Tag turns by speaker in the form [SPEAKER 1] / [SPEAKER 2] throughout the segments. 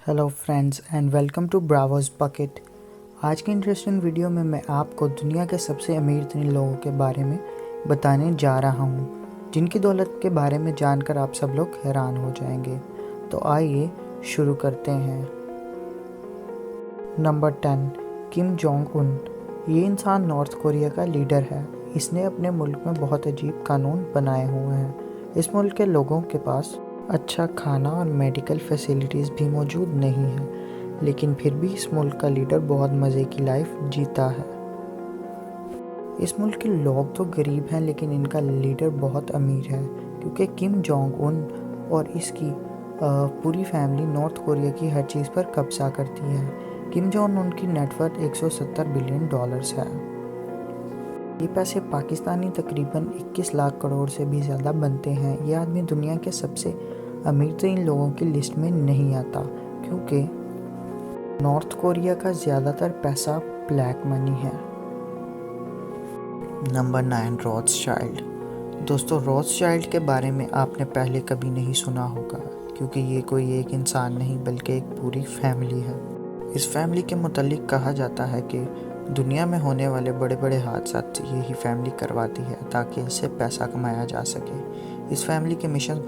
[SPEAKER 1] Hello friends and welcome to Bravos Bucket. आज की interesting video में मैं आपको दुनिया के सबसे अमीर 3 लोगों के बारे में बताने जा रहा हूँ, जिनकी दौलत के बारे में जानकर आप सब लोग हैरान हो जाएंगे। तो आइए शुरू करते हैं। Number 10, Kim Jong Un. ये इंसान नॉर्थ कोरिया का लीडर है। इसने अपने मुल्क में बहुत अजीब कानून बनाए हुए हैं। इस मुल्क के लोगों के पास अच्छा खाना और मेडिकल फैसिलिटीज़ भी मौजूद नहीं है, लेकिन फिर भी इस मुल्क का लीडर बहुत मज़े की लाइफ जीता है। इस मुल्क के लोग तो गरीब हैं, लेकिन इनका लीडर बहुत अमीर है, क्योंकि किम जोंग उन और इसकी पूरी फैमिली नॉर्थ कोरिया की हर चीज़ पर कब्जा करती है। किम जोंग उन की नेटवर्थ $170 बिलियन है। ये पैसे पाकिस्तानी तकरीबन 21 लाख करोड़ से भी ज़्यादा बनते हैं। ये आदमी दुनिया के सबसे अमीर 3 लोगों की लिस्ट में नहीं आता, क्योंकि नॉर्थ कोरिया का ज़्यादातर पैसा ब्लैक मनी है। Number 9, Rothschild. दोस्तों, रॉथस्चाइल्ड के बारे में आपने पहले कभी नहीं सुना होगा, क्योंकि ये कोई एक इंसान नहीं बल्कि एक पूरी फैमिली है। इस फैमिली के मुतालिक कहा जाता है कि दुनिया में होने वाले बड़े बड़े हादसात यही फैमिली करवाती है, ताकि इससे पैसा कमाया जा सके। इस फैमिली के मिशन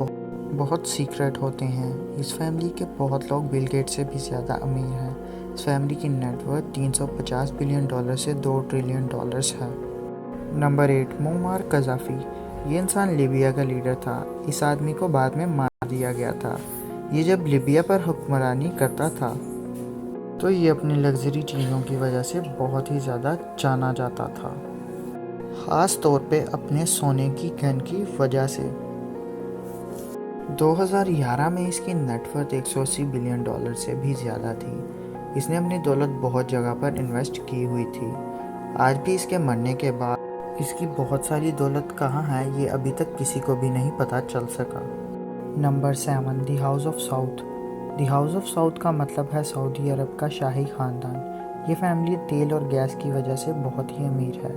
[SPEAKER 1] बहुत सीक्रेट होते हैं। इस फैमिली के बहुत लोग बिल गेट्स से भी ज़्यादा अमीर हैं। इस फैमिली की नेटवर्थ $350 बिलियन से $2 ट्रिलियन है। Number 8, Muammar Gaddafi. ये इंसान लीबिया का लीडर था। इस आदमी को बाद में मार दिया गया था। ये जब लीबिया पर हुक्मरानी करता था तो ये अपनी लग्जरी चीज़ों की वजह से बहुत ही ज़्यादा जाना जाता था, ख़ास तौर पे अपने सोने की गन की वजह से। 2011 में इसकी नेटवर्थ $180 बिलियन से भी ज़्यादा थी। इसने अपनी दौलत बहुत जगह पर इन्वेस्ट की हुई थी। आज भी इसके मरने के बाद इसकी बहुत सारी दौलत कहाँ है, ये अभी तक किसी को भी नहीं पता चल सका। Number 7, the house of south. The house of south का मतलब है सऊदी अरब का शाही ख़ानदान। ये फैमिली तेल और गैस की वजह से बहुत ही अमीर है,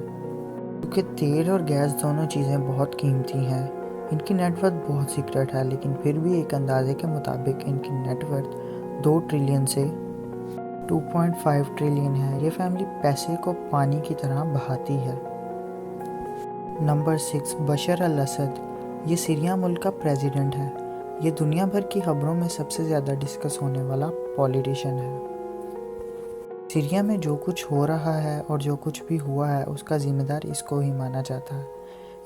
[SPEAKER 1] क्योंकि तेल और गैस दोनों चीज़ें बहुत कीमती हैं। इनकी नेटवर्थ बहुत सीक्रेट है, लेकिन फिर भी एक अंदाजे के मुताबिक इनकी नेटवर्थ 2 ट्रिलियन से 2.5 ट्रिलियन है। ये फैमिली पैसे को पानी की तरह बहाती है। नंबर 6, बशर अल असद। ये सीरिया मुल्क का प्रेसिडेंट है। ये दुनिया भर की खबरों में सबसे ज़्यादा डिस्कस होने वाला पॉलिटिशियन है। सीरिया में जो कुछ हो रहा है और जो कुछ भी हुआ है, उसका ज़िम्मेदार इसको ही माना जाता है।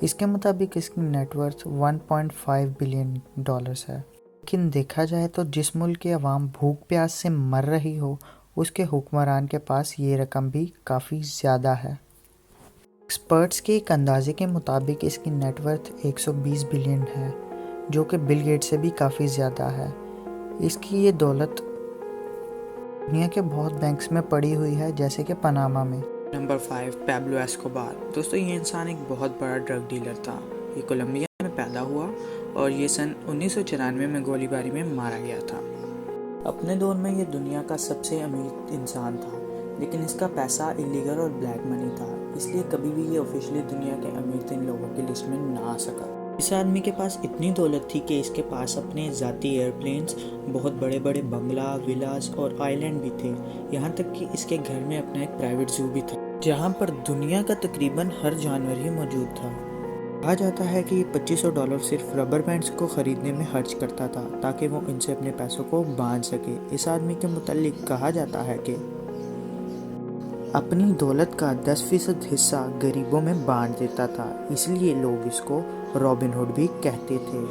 [SPEAKER 1] इसके मुताबिक इसकी नेटवर्थ $1.5 बिलियन है। लेकिन देखा जाए तो जिस मुल्क की आवाम भूख प्यास से मर रही हो, उसके हुक्मरान के पास ये रकम भी काफ़ी ज़्यादा है। एक्सपर्ट्स के एक अंदाजे के मुताबिक इसकी नेटवर्थ 120 बिलियन है, जो कि बिल गेट्स से भी काफ़ी ज़्यादा है। इसकी ये दौलत दुनिया के बहुत बैंक्स में पड़ी हुई है, जैसे कि पनामा में।
[SPEAKER 2] Number 5, Pablo Escobar. दोस्तों, ये इंसान एक बहुत बड़ा ड्रग डीलर था। ये कोलंबिया में पैदा हुआ और ये सन 1994 में गोलीबारी में मारा गया था। अपने दौर में ये दुनिया का सबसे अमीर इंसान था, लेकिन इसका पैसा इलीगल और ब्लैक मनी था, इसलिए कभी भी ये ऑफिशियली दुनिया के अमीर 3 लोगों की लिस्ट में ना आ सका। इस आदमी के पास इतनी दौलत थी कि इसके पास अपने ज़ाती एयरप्लेन्स, बहुत बड़े बड़े बंगला, विलास और आइलैंड भी थे। यहाँ तक कि इसके घर में अपना एक प्राइवेट ज़ू भी था, जहाँ पर दुनिया का तकरीबन हर जानवर ही मौजूद था। कहा जाता है कि ये $2500 सिर्फ रबर बैंड्स को ख़रीदने में खर्च करता था, ताकि वो इनसे अपने पैसों को बांध सके। इस आदमी के मुतालिक कहा जाता है कि अपनी दौलत का 10% हिस्सा गरीबों में बांट देता था, इसलिए लोग इसको रॉबिन हुड भी कहते थे।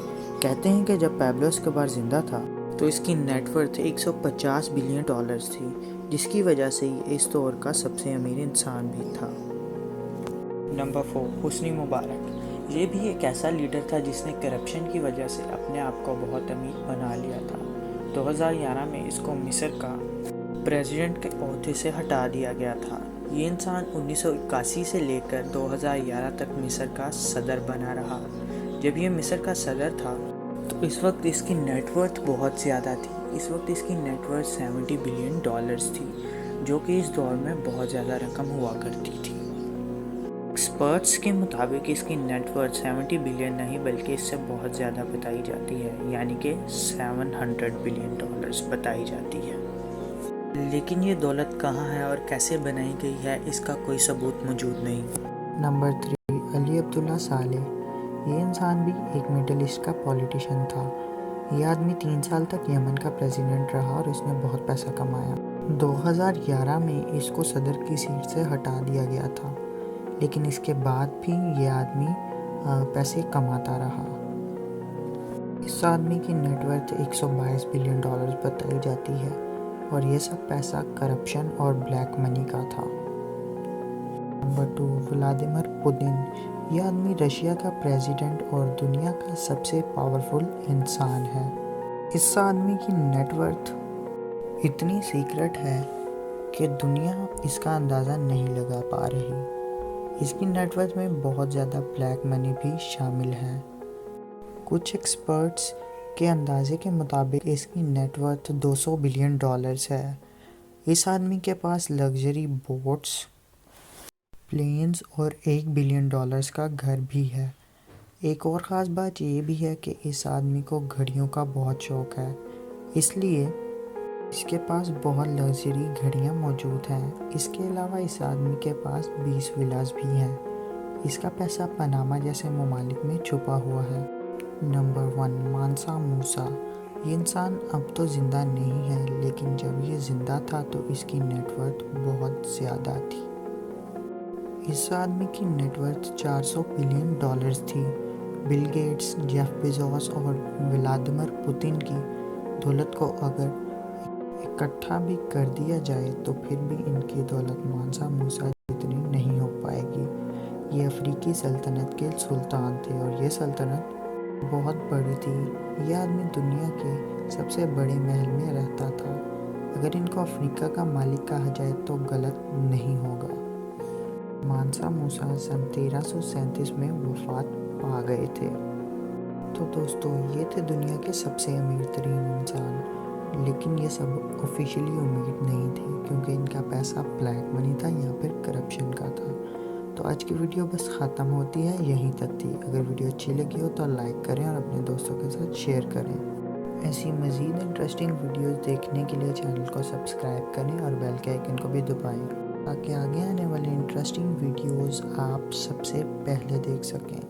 [SPEAKER 2] कहते हैं कि जब पैब्लो एस्कोबार जिंदा था तो इसकी नेटवर्थ $150 बिलियन थी, जिसकी वजह से ये इस दौर का सबसे अमीर इंसान भी था। नंबर 4, हुस्नी मुबारक। ये भी एक ऐसा लीडर था जिसने करप्शन की वजह से अपने आप को बहुत अमीर बना लिया था। 2011 में इसको मिस्र का प्रेसिडेंट के ओहदे से हटा दिया गया था। ये इंसान 1981 से लेकर 2011 तक मिस्र का सदर बना रहा। जब ये मिस्र का सदर था तो इस वक्त इसकी नेटवर्थ बहुत ज़्यादा थी। इस वक्त इसकी नेटवर्थ $70 बिलियन थी, जो कि इस दौर में बहुत ज़्यादा रकम हुआ करती थी। ایکسپرٹس کے مطابق اس کی نیٹ ورتھ 70 بلین نہیں بلکہ اس سے بہت زیادہ بتائی جاتی ہے، یعنی کہ 700 بلین ڈالرز بتائی جاتی ہے۔ لیکن یہ دولت کہاں ہے اور کیسے بنائی گئی ہے، اس کا کوئی ثبوت موجود نہیں۔
[SPEAKER 1] نمبر 3، علی عبداللہ صالح۔ یہ انسان بھی ایک مڈل ایسٹ کا پولیٹیشین تھا۔ یہ آدمی 3 سال تک یمن کا پریزیڈنٹ رہا اور اس نے بہت پیسہ کمایا۔ 2011 میں اس کو صدر کی سیٹ سے ہٹا دیا گیا تھا، لیکن اس کے بعد بھی یہ آدمی پیسے کماتا رہا۔ اس آدمی کی نیٹ ورتھ 122 بلین ڈالرز بتائی جاتی ہے اور یہ سب پیسہ کرپشن اور بلیک منی کا تھا۔ Number 2، Vladimir Putin. یہ آدمی رشیا کا پریزیڈنٹ اور دنیا کا سب سے پاورفل انسان ہے۔ اس آدمی کی نیٹ ورتھ اتنی سیکرٹ ہے کہ دنیا اس کا اندازہ نہیں لگا پا رہی۔ اس کی نیٹ ورتھ میں بہت زیادہ بلیک منی بھی شامل ہے۔ کچھ ایکسپرٹس کے اندازے کے مطابق اس کی نیٹ ورتھ 200 بلین ڈالرز ہے۔ اس آدمی کے پاس لگژری بوٹس، پلینز اور 1 بلین ڈالرز کا گھر بھی ہے۔ ایک اور خاص بات یہ بھی ہے کہ اس آدمی کو گھڑیوں کا بہت شوق ہے، اس لیے اس کے پاس بہت لگژری گھڑیاں موجود ہیں۔ اس کے علاوہ اس آدمی کے پاس 20 ولاز بھی ہیں۔ اس کا پیسہ پاناما جیسے ممالک میں چھپا ہوا ہے۔ نمبر 1، مانسا موسیٰ۔ یہ انسان اب تو زندہ نہیں ہے، لیکن جب یہ زندہ تھا تو اس کی نیٹ ورتھ بہت زیادہ تھی۔ اس آدمی کی نیٹ ورتھ 400 بلین ڈالرز تھی۔ بل گیٹس، جیف بیزوس اور ولادیمیر پوتن کی دولت کو اگر اکٹھا بھی کر دیا جائے تو پھر بھی ان کی دولت مانسا موسیٰ جتنی نہیں ہو پائے گی۔ یہ افریقی سلطنت کے سلطان تھے اور یہ سلطنت بہت بڑی تھی۔ یہ آدمی دنیا کے سب سے بڑے محل میں رہتا تھا۔ اگر ان کو افریقہ کا مالک کہا جائے تو غلط نہیں ہوگا۔ مانسا موسیٰ سن 1337 میں وفات پا گئے تھے۔ تو دوستو، یہ تھے دنیا کے سب سے امیر ترین انسان، لیکن یہ سب آفیشیلی امید نہیں تھے کیونکہ ان کا پیسہ بلیک منی تھا یا پھر کرپشن کا تھا۔ تو آج کی ویڈیو بس ختم ہوتی ہے، یہیں تک تھی۔ اگر ویڈیو اچھی لگی ہو تو لائک کریں اور اپنے دوستوں کے ساتھ شیئر کریں۔ ایسی مزید انٹرسٹنگ ویڈیوز دیکھنے کے لیے چینل کو سبسکرائب کریں اور بیل کے آئیکن کو بھی دبائیں تاکہ آگے آنے والے انٹرسٹنگ ویڈیوز آپ سب سے پہلے دیکھ سکیں۔